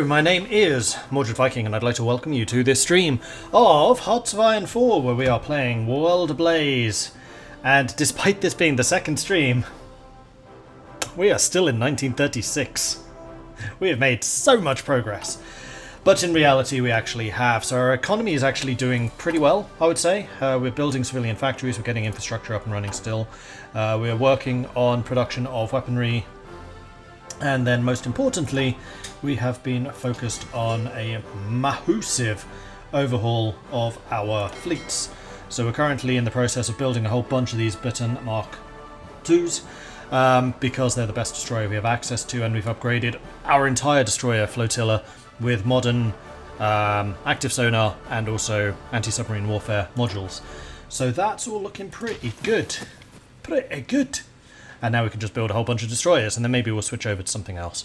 My name is Mordred Viking, and I'd like to welcome you to this stream of Hearts of Iron 4, where we are playing World Ablaze. And despite this being the second stream, we are still in 1936. We have made so much progress. But in reality, we actually have. So our economy is actually doing pretty well, I would say. We're building civilian factories, we're getting infrastructure up and running still. We're working on production of weaponry. And then most importantly, we have been focused on a massive overhaul of our fleets. So we're currently in the process of building a whole bunch of these Britain Mark IIs because they're the best destroyer we have access to, and we've upgraded our entire destroyer flotilla with modern active sonar and also anti-submarine warfare modules. So that's all looking pretty good. Pretty good. And now we can just build a whole bunch of destroyers, and then maybe we'll switch over to something else.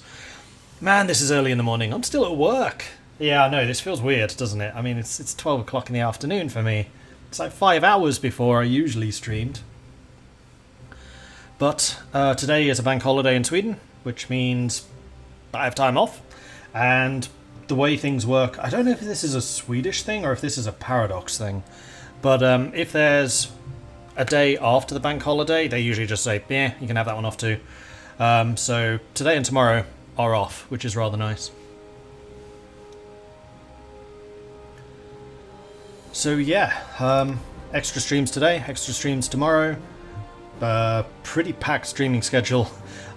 Man, this is early in the morning. I'm still at work. Yeah, I know, this feels weird, doesn't it? I mean, it's 12 o'clock in the afternoon for me. It's like 5 hours before I usually streamed. But today is a bank holiday in Sweden, which means I have time off. And the way things work, I don't know if this is a Swedish thing or if this is a Paradox thing. But if there's a day after the bank holiday, they usually just say, yeah, you can have that one off too. So today and tomorrow are off, which is rather nice. So yeah, extra streams today, extra streams tomorrow. Pretty packed streaming schedule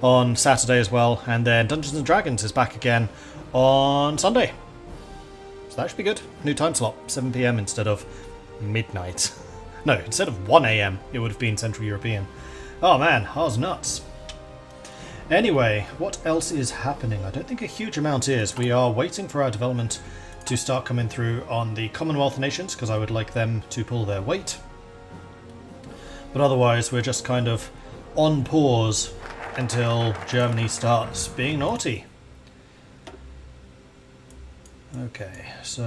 on Saturday as well, and then Dungeons and Dragons is back again on Sunday. So that should be good. New time slot, 7 PM instead of midnight. No, instead of 1 AM, it would have been Central European. Oh man, I was nuts. Anyway, what else is happening? I don't think a huge amount is. We are waiting for our development to start coming through on the Commonwealth nations, because I would like them to pull their weight. But otherwise, we're just kind of on pause until Germany starts being naughty. Okay, so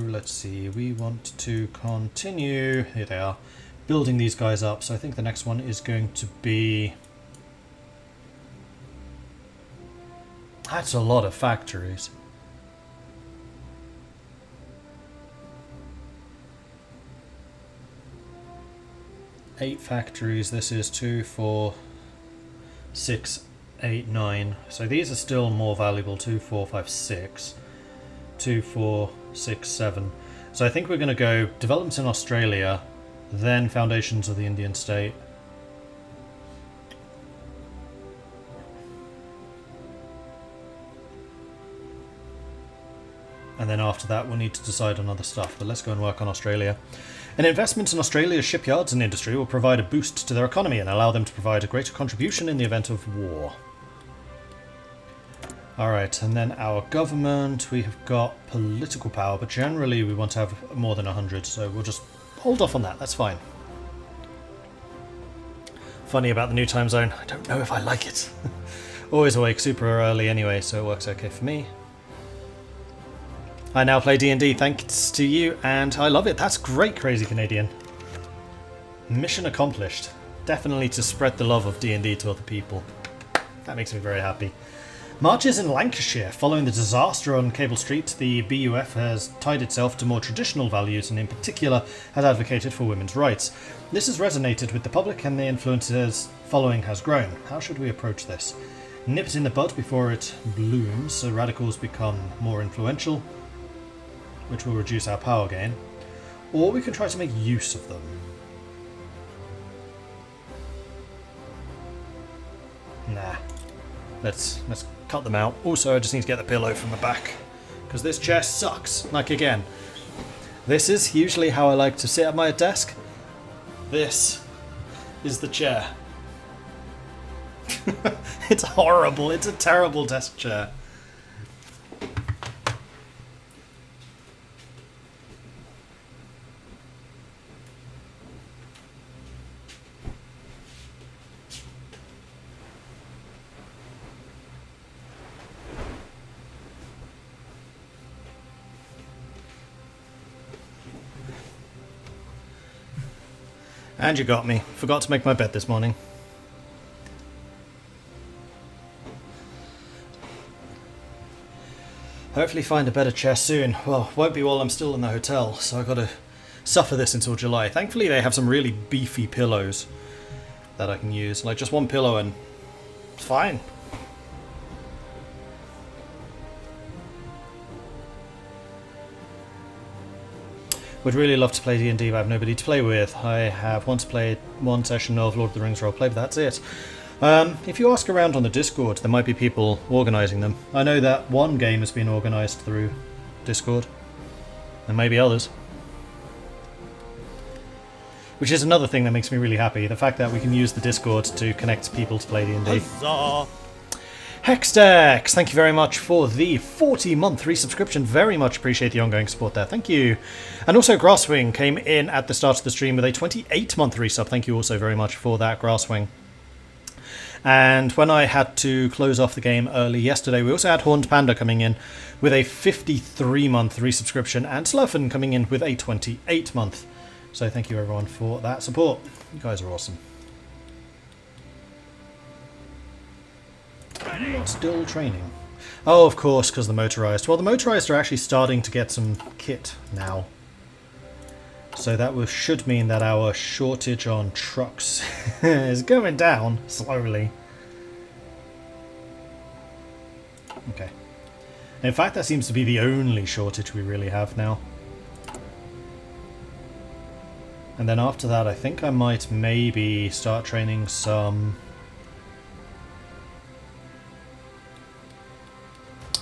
let's see, we want to continue, here they are, building these guys up. So I think the next one is going to be, that's a lot of factories. Eight factories, this is 2, 4, 6, 8, 9. So these are still more valuable, 2, 4, 5, 6. 2, 4, 6, 7. So I think we're going to go developments in Australia, then foundations of the Indian state. And then after that we'll need to decide on other stuff, but let's go and work on Australia. An investment in Australia's shipyards and industry will provide a boost to their economy and allow them to provide a greater contribution in the event of war. Alright, and then our government, we have got political power, but generally we want to have more than 100, so we'll just hold off on that, that's fine. Funny about the new time zone, I don't know if I like it. Always awake super early anyway, so it works okay for me. I now play D&D thanks to you, and I love it. That's great, Crazy Canadian. Mission accomplished. Definitely to spread the love of D&D to other people. That makes me very happy. Marches in Lancashire. Following the disaster on Cable Street, the BUF has tied itself to more traditional values and in particular has advocated for women's rights. This has resonated with the public and the influencers following has grown. How should we approach this? Nip it in the bud before it blooms so radicals become more influential, which will reduce our power gain, or we can try to make use of them. Nah. Let's cut them out. Also, I just need to get the pillow from the back, because this chair sucks. Like, again, this is usually how I like to sit at my desk. This is the chair. It's horrible. It's a terrible desk chair. And you got me. Forgot to make my bed this morning. Hopefully find a better chair soon. Well, won't be while I'm still in the hotel, so I've got to suffer this until July. Thankfully they have some really beefy pillows that I can use. Like just one pillow and it's fine. Would really love to play D&D, but I have nobody to play with. I have once played one session of Lord of the Rings roleplay, but that's it. If you ask around on the Discord, there might be people organising them. I know that one game has been organised through Discord, and maybe others. Which is another thing that makes me really happy, the fact that we can use the Discord to connect people to play D&D. Huzzah! Hexdex, thank you very much for the 40-month resubscription. Very much appreciate the ongoing support there. Thank you. And also Grasswing came in at the start of the stream with a 28-month resub. Thank you also very much for that, Grasswing. And when I had to close off the game early yesterday, we also had Horned Panda coming in with a 53-month resubscription, and Slurfen coming in with a 28-month. So thank you everyone for that support. You guys are awesome. Still training. Oh, of course, because the motorized. Well, the motorized are actually starting to get some kit now. So that should mean that our shortage on trucks is going down slowly. Okay. In fact, that seems to be the only shortage we really have now. And then after that, I think I might maybe start training some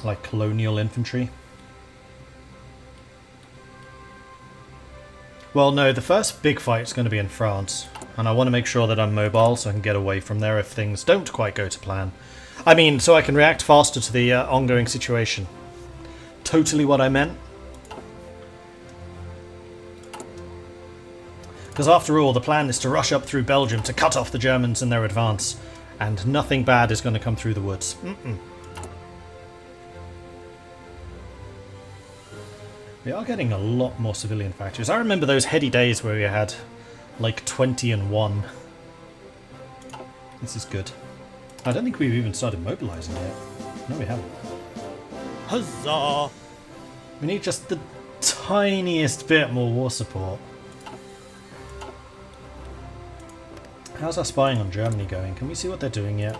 like colonial infantry. Well, no, the first big fight is going to be in France, and I want to make sure that I'm mobile so I can get away from there if things don't quite go to plan. I mean, so I can react faster to the ongoing situation. Totally what I meant. Because after all, the plan is to rush up through Belgium to cut off the Germans in their advance, and nothing bad is going to come through the woods. We are getting a lot more civilian factories. I remember those heady days where we had like 20 and 1. This is good. I don't think we've even started mobilizing yet. No, we haven't. Huzzah! We need just the tiniest bit more war support. How's our spying on Germany going? Can we see what they're doing yet?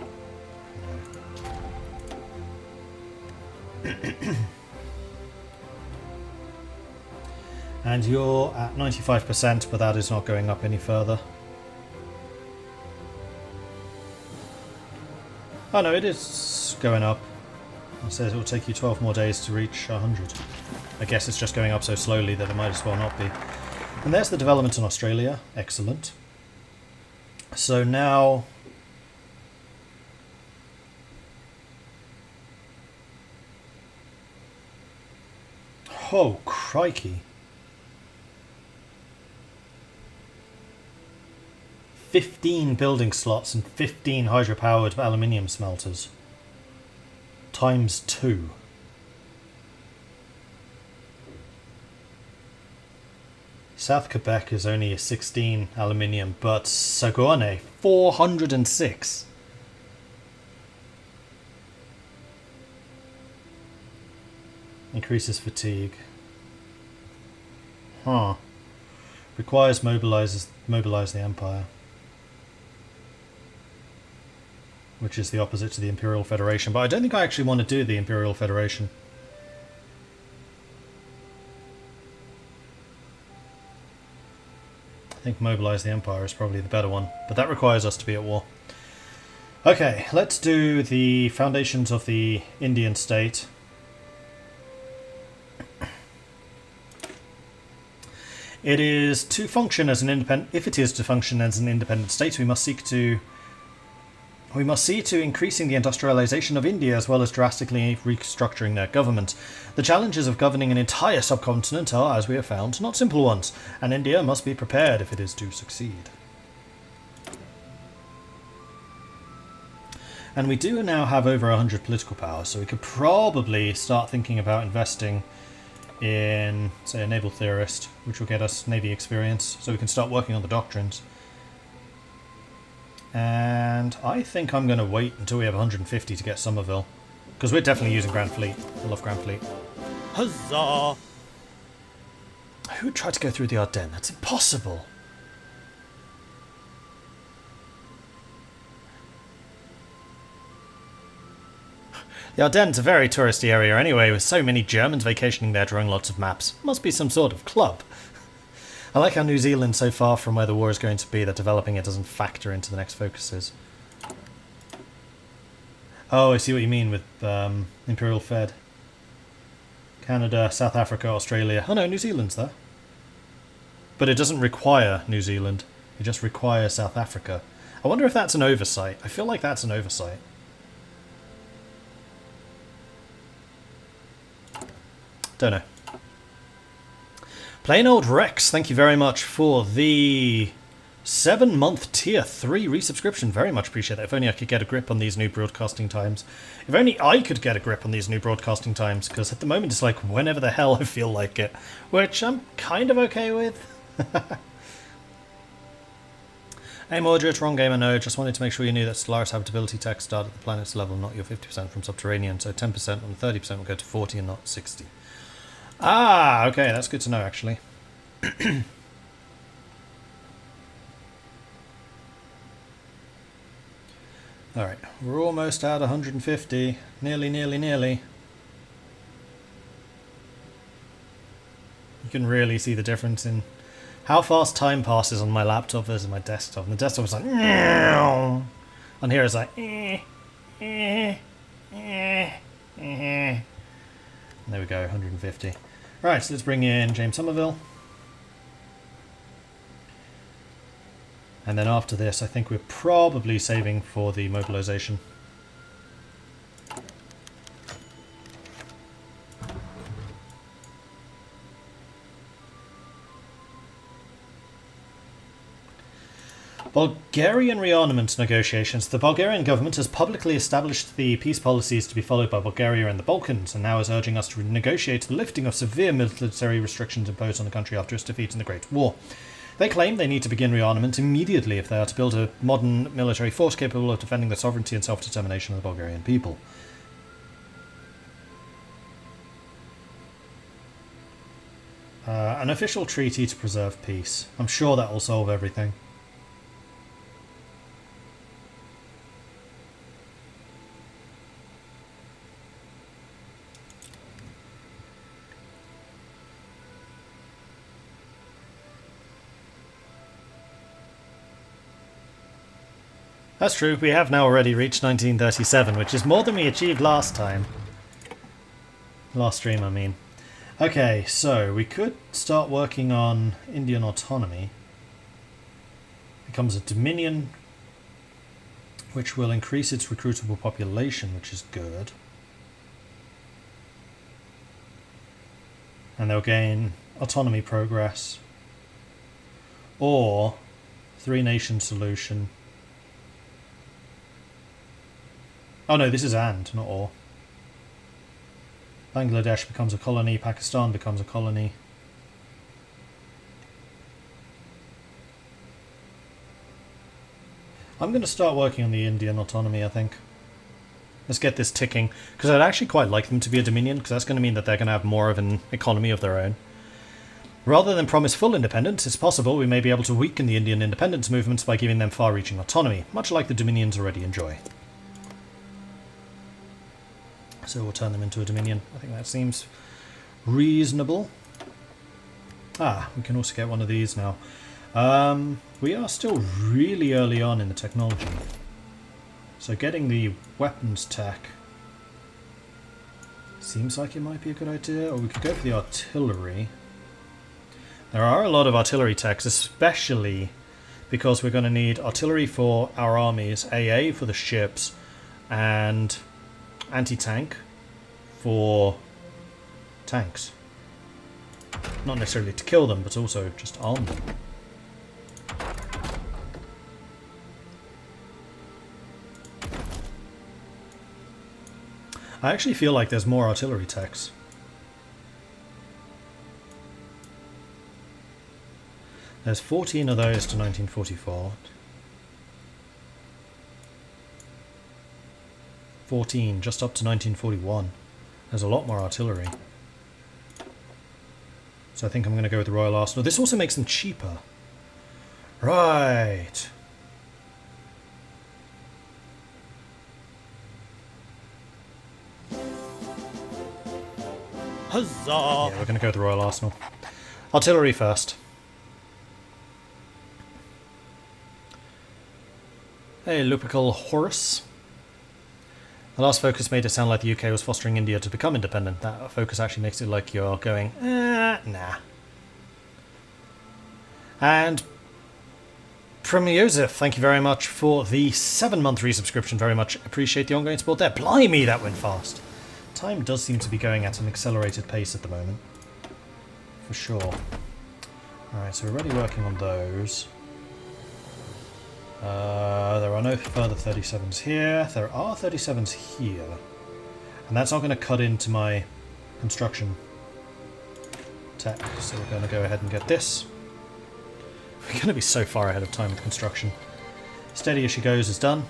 No. And you're at 95%, but that is not going up any further. Oh no, it is going up. It says it will take you 12 more days to reach 100. I guess it's just going up so slowly that it might as well not be. And there's the development in Australia. Excellent. So now... Oh, crikey. 15 building slots and 15 hydro-powered aluminium smelters. Times 2. South Quebec is only a 16 aluminium, but Saguenay 406. Increases fatigue. Huh. Requires mobilize the Empire. Which is the opposite to the Imperial Federation, but I don't think I actually want to do the Imperial Federation. I think mobilize the Empire is probably the better one, but that requires us to be at war. Okay, let's do the foundations of the Indian state. It is to function as an independent. If it is to function as an independent state, we must see to increasing the industrialization of India as well as drastically restructuring their government. The challenges of governing an entire subcontinent are, as we have found, not simple ones, and India must be prepared if it is to succeed. And we do now have over 100 political power, so we could probably start thinking about investing in, say, a naval theorist, which will get us Navy experience, so we can start working on the doctrines. And I think I'm going to wait until we have 150 to get Somerville, Because we're definitely using Grand Fleet. I love Grand Fleet. Huzzah! Who would try to go through the Ardennes? That's impossible. The Ardennes is a very touristy area anyway, with so many Germans vacationing there drawing lots of maps. Must be some sort of club. I like how New Zealand's so far from where the war is going to be that developing it doesn't factor into the next focuses. Oh, I see what you mean with Imperial Fed. Canada, South Africa, Australia. Oh no, New Zealand's there. But it doesn't require New Zealand. It just requires South Africa. I wonder if that's an oversight. I feel like that's an oversight. Don't know. Plain Old Rex, thank you very much for the 7-month tier 3 resubscription. Very much appreciate that. If only I could get a grip on these new broadcasting times. If only I could get a grip on these new broadcasting times, because at the moment it's like whenever the hell I feel like it, which I'm kind of okay with. Hey Mordred, wrong game I know. Just wanted to make sure you knew that Stellaris habitability text start at the planet's level, not your 50% from subterranean, so 10% and 30% will go to 40 and not 60. Ah, okay, that's good to know actually. Alright, we're almost at 150. Nearly. You can really see the difference in how fast time passes on my laptop versus my desktop. And the desktop is like, on here it's like, there we go, 150. Right, so let's bring in James Somerville. And then after this, I think we're probably saving for the mobilization. Bulgarian rearmament negotiations. The Bulgarian government has publicly established the peace policies to be followed by Bulgaria and the Balkans, and now is urging us to negotiate the lifting of severe military restrictions imposed on the country after its defeat in the Great War. They claim they need to begin rearmament immediately if they are to build a modern military force capable of defending the sovereignty and self-determination of the Bulgarian people. An official treaty to preserve peace. I'm sure that will solve everything. That's true, we have now already reached 1937, which is more than we achieved last time. Last stream, I mean. Okay, so we could start working on Indian autonomy. Becomes a dominion, which will increase its recruitable population, which is good. And they'll gain autonomy progress. Or three-nation solution. Oh no, this is and, not or. Bangladesh becomes a colony, Pakistan becomes a colony. I'm going to start working on the Indian autonomy, I think. Let's get this ticking, because I'd actually quite like them to be a dominion, because that's going to mean that they're going to have more of an economy of their own. Rather than promise full independence, it's possible we may be able to weaken the Indian independence movements by giving them far-reaching autonomy, much like the dominions already enjoy. So we'll turn them into a dominion. I think that seems reasonable. Ah, we can also get one of these now. We are still really early on in the technology. So getting the weapons tech seems like it might be a good idea. Or we could go for the artillery. There are a lot of artillery techs, especially because we're going to need artillery for our armies, AA for the ships, and anti-tank for tanks. Not necessarily to kill them, but also just arm them. I actually feel like there's more artillery techs. There's 14 of those to 1944. 1914, just up to 1941. There's a lot more artillery. So I think I'm going to go with the Royal Arsenal. This also makes them cheaper. Right. Huzzah! Yeah, we're going to go with the Royal Arsenal. Artillery first. Hey, Lupical Horus. The last focus made it sound like the UK was fostering India to become independent. That focus actually makes it like you're going, nah. And Premier Joseph, thank you very much for the 7-month resubscription. Very much appreciate the ongoing support there. Blimey, that went fast. Time does seem to be going at an accelerated pace at the moment. For sure. Alright, so we're already working on those. There are no further 37s here. There are 37s here. And that's not going to cut into my construction tech. So we're going to go ahead and get this. We're going to be so far ahead of time with construction. Steady as she goes is done.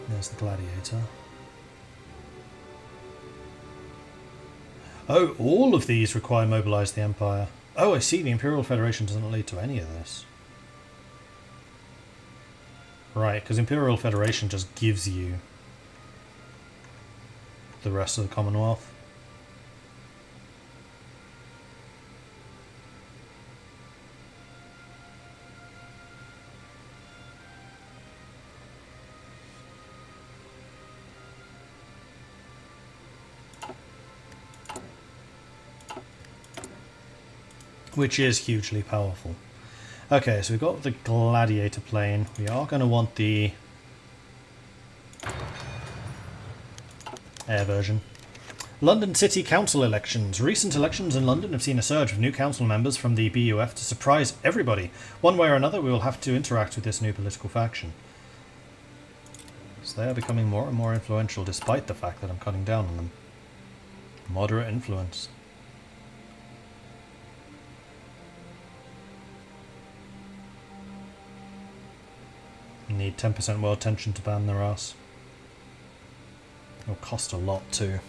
There's the gladiator. Oh, all of these require mobilize the Empire. Oh, I see. The Imperial Federation doesn't lead to any of this. Right, because Imperial Federation just gives you the rest of the Commonwealth. Which is hugely powerful. Okay, so we've got the gladiator plane. We are going to want the air version. London City Council elections. Recent elections in London have seen a surge of new council members from the BUF to surprise everybody. One way or another, we will have to interact with this new political faction. So they are becoming more and more influential despite the fact that I'm cutting down on them. Moderate influence. Need 10% world tension to ban their ass. It'll cost a lot too.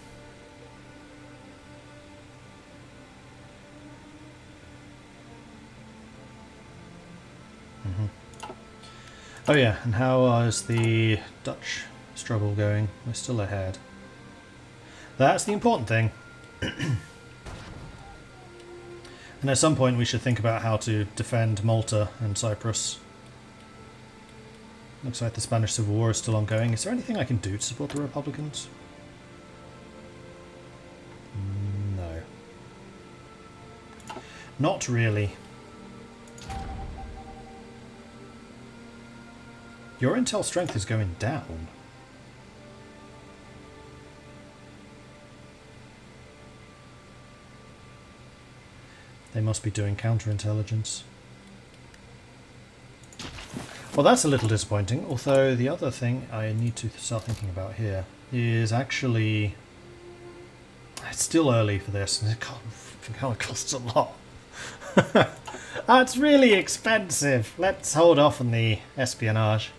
Oh yeah, and how is the Dutch struggle going? We're still ahead. That's the important thing. And at some point we should think about how to defend Malta and Cyprus. Looks like the Spanish Civil War is still ongoing. Is there anything I can do to support the Republicans? No. Not really. Your intel strength is going down. They must be doing counterintelligence. Well, that's a little disappointing, although the other thing I need to start thinking about here is actually... It's still early for this, and it costs a lot. That's really expensive. Let's hold off on the espionage.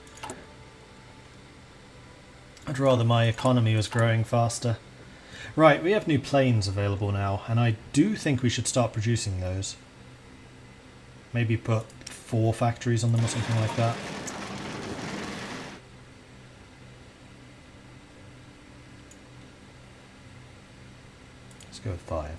I'd rather my economy was growing faster. Right, we have new planes available now, and I do think we should start producing those. Maybe put 4 factories on them or something like that. Let's go with 5.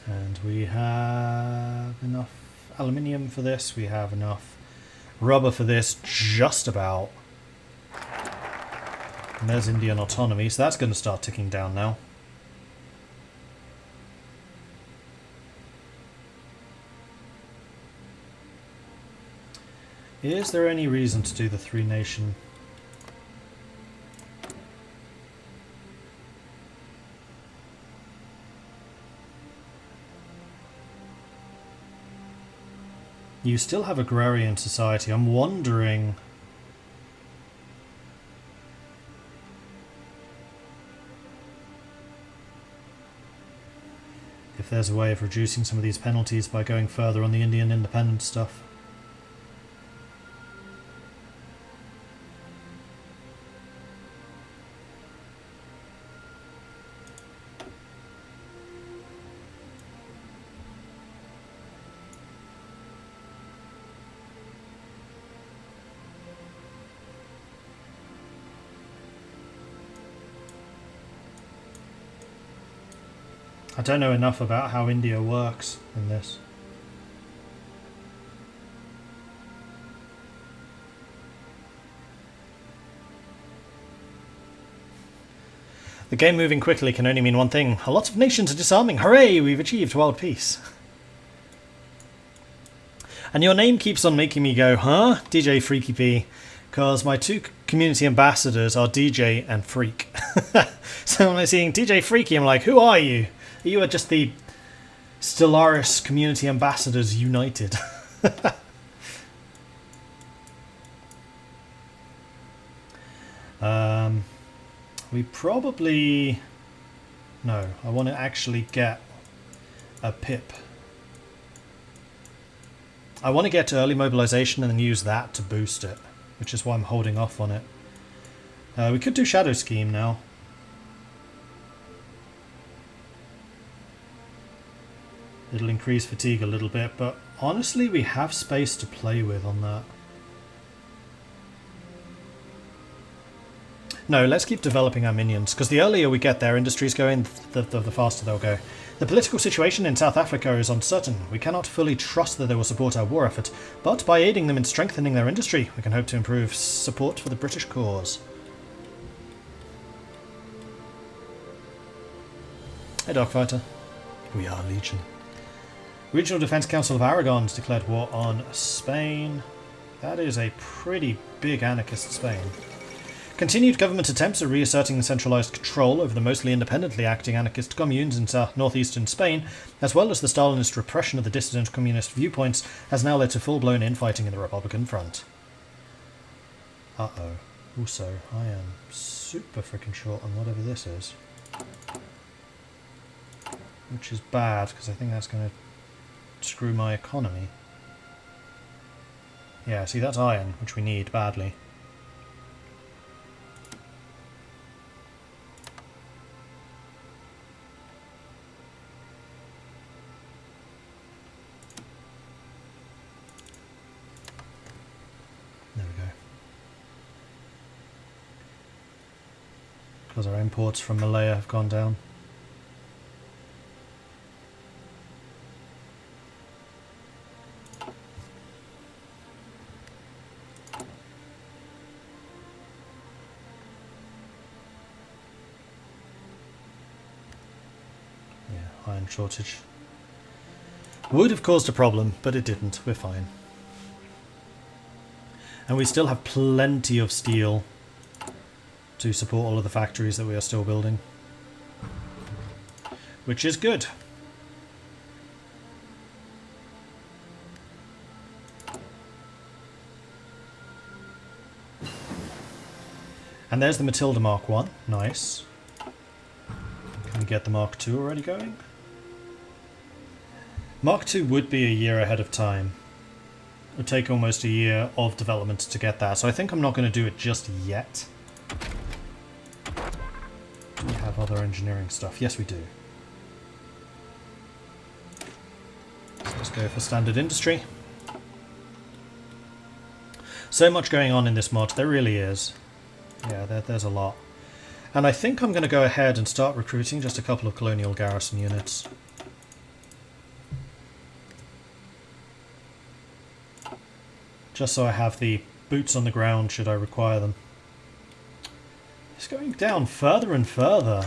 And we have enough aluminium for this, we have enough rubber for this, just about. And there's Indian autonomy, so that's going to start ticking down now. Is there any reason to do the 3-nation? You still have agrarian society. I'm wondering... if there's a way of reducing some of these penalties by going further on the Indian independence stuff. I don't know enough about how India works in this. The game moving quickly can only mean one thing. A lot of nations are disarming. Hooray! We've achieved world peace. And your name keeps on making me go, huh? DJ Freaky P. Because my two community ambassadors are DJ and Freak. So when I'm seeing DJ Freaky, I'm like, who are you? You are just the Stellaris Community Ambassadors United. We probably... No, I want to actually get a pip. I want to get to early mobilization and then use that to boost it, which is why I'm holding off on it. We could do Shadow Scheme now. It'll increase fatigue a little bit, but honestly we have space to play with on that. No, let's keep developing our minions, because the earlier we get their industries going, the faster they'll go. The political situation in South Africa is uncertain. We cannot fully trust that they will support our war effort, but by aiding them in strengthening their industry, we can hope to improve support for the British cause. Hey Dogfighter. We are Legion. Regional Defence Council of Aragons declared war on Spain. That is a pretty big anarchist Spain. Continued government attempts at reasserting centralised control over the mostly independently acting anarchist communes in northeastern Spain, as well as the Stalinist repression of the dissident communist viewpoints, has now led to full-blown infighting in the Republican front. Uh-oh. Also, I am super freaking short on whatever this is. Which is bad, because I think that's going to screw my economy. Yeah, see, that's iron, which we need badly. There we go. Because our imports from Malaya have gone down. Iron shortage. Would have caused a problem, but it didn't. We're fine. And we still have plenty of steel to support all of the factories that we are still building. Which is good. And there's the Matilda Mark 1. Nice. Can we get the Mark 2 already going? Mark 2 would be a year ahead of time. It would take almost a year of development to get that, so I think I'm not going to do it just yet. Do we have other engineering stuff? Yes, we do. So let's go for standard industry. So much going on in this mod, there really is. Yeah, there's a lot. And I think I'm going to go ahead and start recruiting just a couple of colonial garrison units. Just so I have the boots on the ground should I require them. It's going down further and further.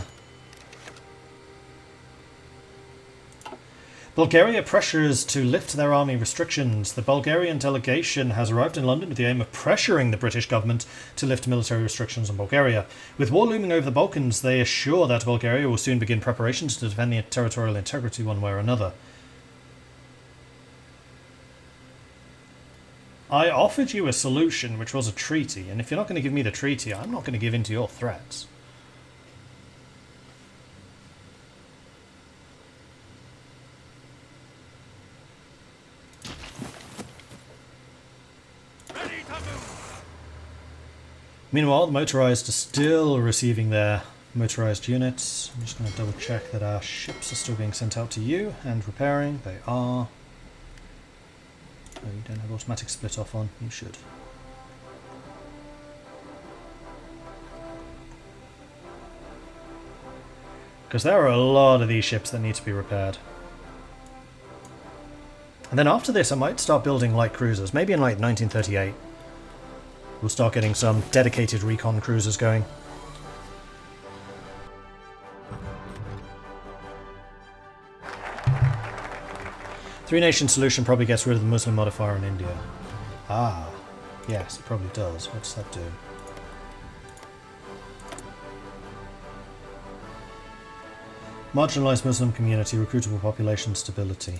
Bulgaria pressures to lift their army restrictions. The Bulgarian delegation has arrived in London with the aim of pressuring the British government to lift military restrictions on Bulgaria. With war looming over the Balkans, they assure that Bulgaria will soon begin preparations to defend the territorial integrity one way or another. I offered you a solution, which was a treaty, and if you're not going to give me the treaty, I'm not going to give in to your threats. Meanwhile, the motorized are still receiving their motorized units. I'm just going to double check that our ships are still being sent out to you and repairing. They are. Oh, you don't have automatic split off on. You should. Because there are a lot of these ships that need to be repaired. And then after this I might start building light cruisers. Maybe in like 1938. We'll start getting some dedicated recon cruisers going. Three-nation solution probably gets rid of the Muslim modifier in India. Ah, yes, it probably does. What does that do? Marginalised Muslim community, recruitable population stability.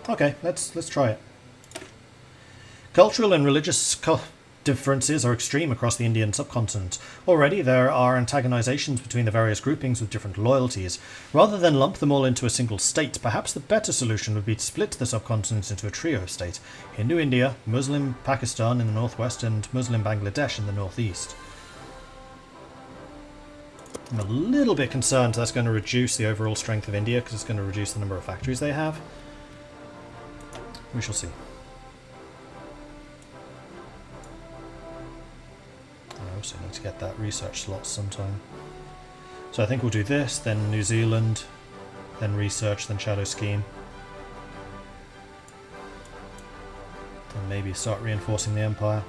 Okay, let's try it. Cultural and religious differences are extreme across the Indian subcontinent. Already there are antagonizations between the various groupings with different loyalties. Rather than lump them all into a single state, perhaps the better solution would be to split the subcontinent into a trio state: Hindu India, Muslim Pakistan in the northwest, and Muslim Bangladesh in the northeast. I'm a little bit concerned that's going to reduce the overall strength of India, because it's going to reduce the number of factories they have. We shall see. I also need to get that research slot sometime. So I think we'll do this, then New Zealand, then research, then Shadow Scheme. And maybe start reinforcing the Empire.